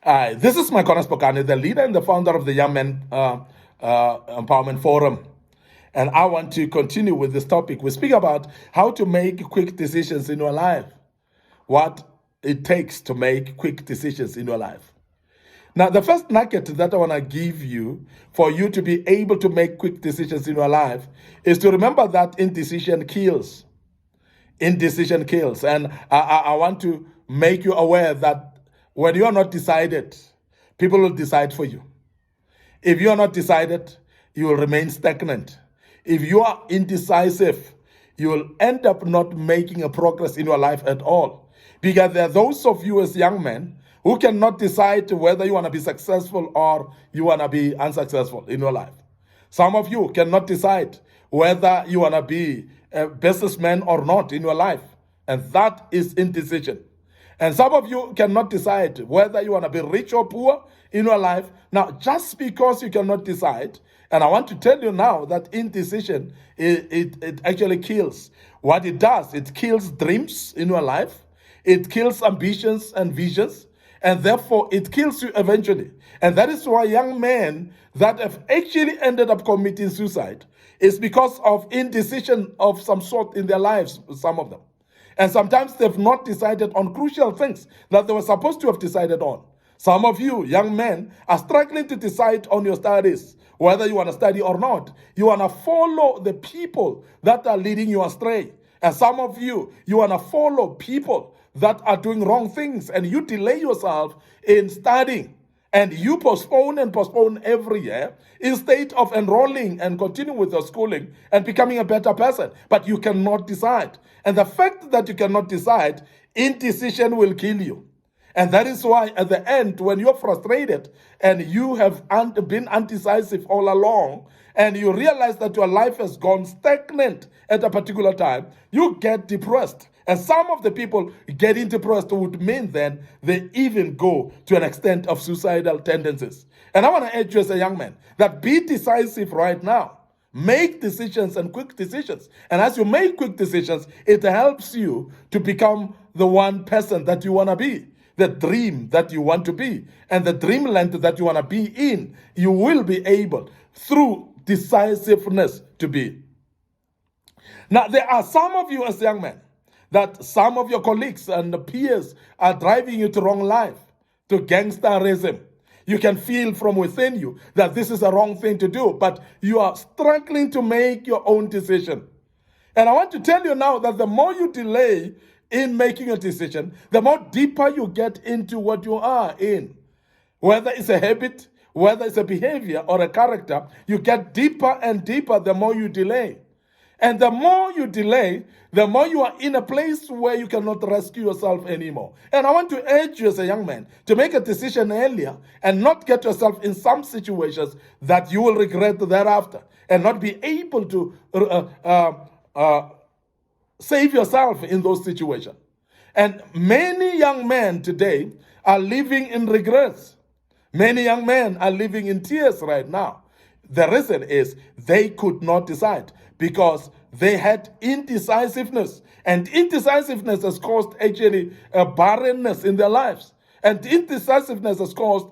Hi, this is Micornus Phokane, the leader and the founder of the Young Men Empowerment Forum. And I want to continue with this topic. We speak about how to make quick decisions in your life, what it takes to make quick decisions in your life. Now, the first nugget that I want to give you for you to be able to make quick decisions in your life is to remember that indecision kills. Indecision kills. And I want to make you aware that when you are not decided, people will decide for you. If you are not decided, you will remain stagnant. If you are indecisive, you will end up not making a progress in your life at all. Because there are those of you as young men who cannot decide whether you want to be successful or you want to be unsuccessful in your life. Some of you cannot decide whether you want to be a businessman or not in your life. And that is indecision. And some of you cannot decide whether you want to be rich or poor in your life. Now, just because you cannot decide, and I want to tell you now that indecision, it actually kills. What it does, it kills dreams in your life. It kills ambitions and visions. And therefore, it kills you eventually. And that is why young men that have actually ended up committing suicide is because of indecision of some sort in their lives, some of them. And sometimes they've not decided on crucial things that they were supposed to have decided on. Some of you, young men, are struggling to decide on your studies, whether you want to study or not. You want to follow the people that are leading you astray. And some of you, you want to follow people that are doing wrong things, and you delay yourself in studying. And you postpone and postpone every year instead of enrolling and continuing with your schooling and becoming a better person. But you cannot decide. And the fact that you cannot decide, indecision will kill you. And that is why at the end, when you're frustrated and you have been undecisive all along, and you realize that your life has gone stagnant at a particular time, you get depressed. And some of the people getting depressed would mean then they even go to an extent of suicidal tendencies. And I want to urge you as a young man that be decisive right now. Make decisions and quick decisions. And as you make quick decisions, it helps you to become the one person that you want to be, the dream that you want to be, and the dreamland that you want to be in. You will be able, through decisiveness, to be. Now, there are some of you as young men that some of your colleagues and peers are driving you to wrong life, to gangsterism. You can feel from within you that this is a wrong thing to do, but you are struggling to make your own decision. And I want to tell you now that the more you delay in making a decision, the more deeper you get into what you are in. Whether it's a habit, whether it's a behavior or a character, you get deeper and deeper the more you delay. And the more you delay, the more you are in a place where you cannot rescue yourself anymore. And I want to urge you as a young man to make a decision earlier and not get yourself in some situations that you will regret thereafter and not be able to save yourself in those situations. And many young men today are living in regrets. Many young men are living in tears right now. The reason is they could not decide because they had indecisiveness. And indecisiveness has caused actually a barrenness in their lives. And indecisiveness has caused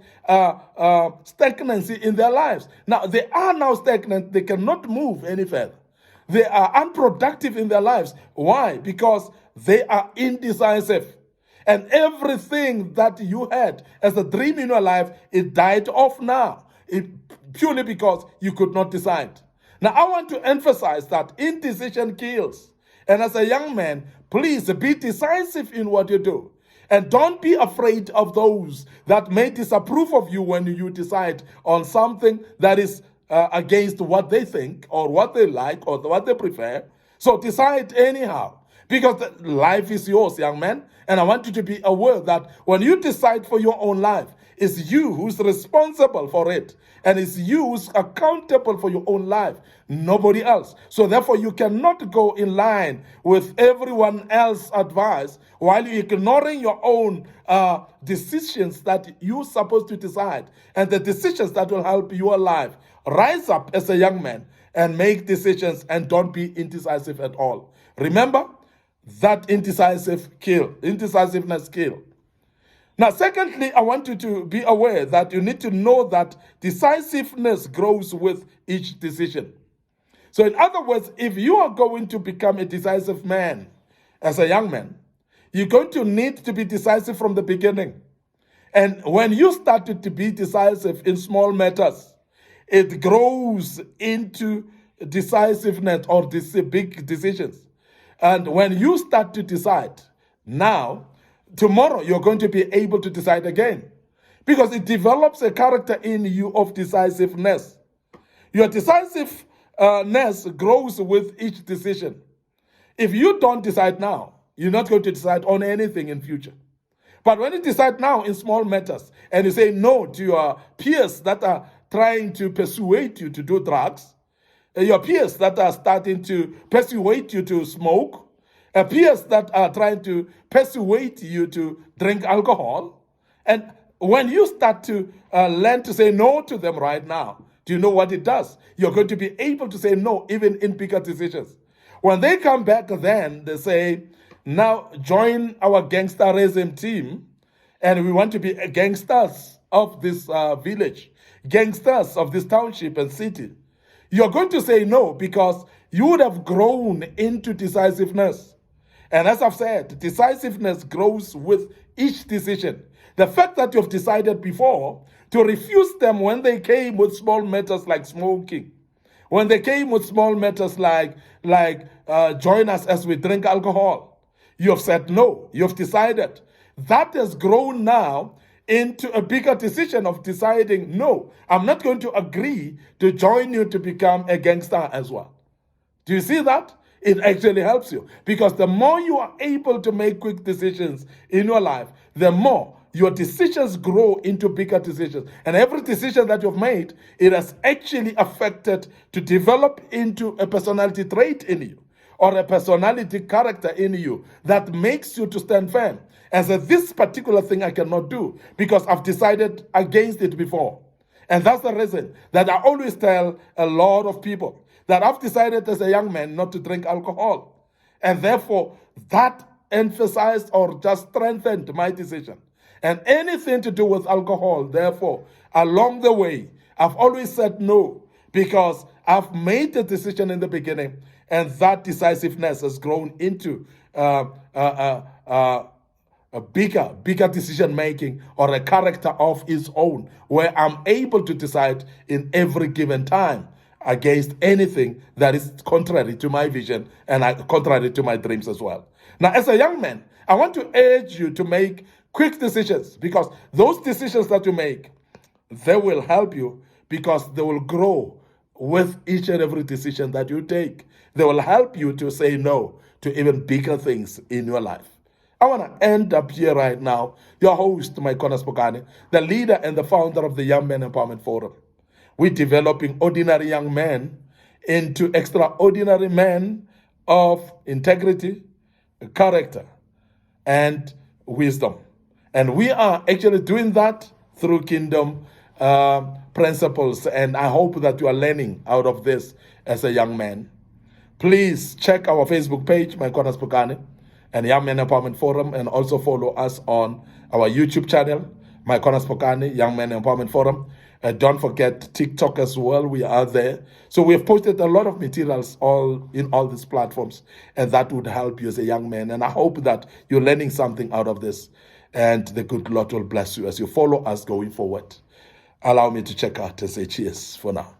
stagnancy in their lives. Now, they are now stagnant. They cannot move any further. They are unproductive in their lives. Why? Because they are indecisive. And everything that you had as a dream in your life, it died off now. Purely because you could not decide. Now, I want to emphasize that indecision kills. And as a young man, please be decisive in what you do. And don't be afraid of those that may disapprove of you when you decide on something that is against what they think or what they like or what they prefer. So decide anyhow. Because life is yours, young man. And I want you to be aware that when you decide for your own life, it's you who's responsible for it. And it's you who's accountable for your own life, nobody else. So therefore, you cannot go in line with everyone else's advice while you're ignoring your own decisions that you're supposed to decide and the decisions that will help your life. Rise up as a young man and make decisions and don't be indecisive at all. Remember that indecisiveness kill. Now, secondly, I want you to be aware that you need to know that decisiveness grows with each decision. So, in other words, if you are going to become a decisive man as a young man, you're going to need to be decisive from the beginning. And when you started to be decisive in small matters, it grows into decisiveness or big decisions. And when you start to decide now, tomorrow you're going to be able to decide again, because it develops a character in you of decisiveness. Your decisiveness grows with each decision. If you don't decide now, you're not going to decide on anything in future. But when you decide now in small matters and you say no to your peers that are trying to persuade you to do drugs, your peers that are starting to persuade you to smoke, peers that are trying to persuade you to drink alcohol, and when you start to learn to say no to them right now, do you know what it does? You're going to be able to say no even in bigger decisions. When they come back, then they say, now join our gangsterism team, and we want to be gangsters of this village, gangsters of this township and city. You're going to say no because you would have grown into decisiveness. And as I've said, decisiveness grows with each decision. The fact that you've decided before to refuse them when they came with small matters like smoking, when they came with small matters like join us as we drink alcohol, you have said no, you've decided. That has grown now into a bigger decision of deciding, no, I'm not going to agree to join you to become a gangster as well. Do you see that? It actually helps you, because the more you are able to make quick decisions in your life, the more your decisions grow into bigger decisions. And every decision that you've made, it has actually affected to develop into a personality trait in you, or a personality character in you that makes you to stand firm. And so this particular thing I cannot do because I've decided against it before. And that's the reason that I always tell a lot of people that I've decided as a young man not to drink alcohol. And therefore, that emphasized or just strengthened my decision. And anything to do with alcohol, therefore, along the way, I've always said no, because I've made the decision in the beginning, and that decisiveness has grown into a bigger decision making, or a character of its own, where I'm able to decide in every given time against anything that is contrary to my vision and contrary to my dreams as well. Now, as a young man, I want to urge you to make quick decisions, because those decisions that you make, they will help you, because they will grow with each and every decision that you take. They will help you to say no to even bigger things in your life. I want to end up here right now, your host, Micornus Phokane, the leader and the founder of the Young Men Empowerment Forum. We're developing ordinary young men into extraordinary men of integrity, character, and wisdom. And we are actually doing that through kingdom principles. And I hope that you are learning out of this as a young man. Please check our Facebook page, Micornus Phokane, and Young Men Empowerment Forum, and also follow us on our YouTube channel, Micornus Phokane, Young Men Empowerment Forum. Don't forget TikTok as well. We are there. So we have posted a lot of materials in all these platforms, and that would help you as a young man. And I hope that you're learning something out of this, and the good Lord will bless you as you follow us going forward. Allow me to check out and say cheers for now.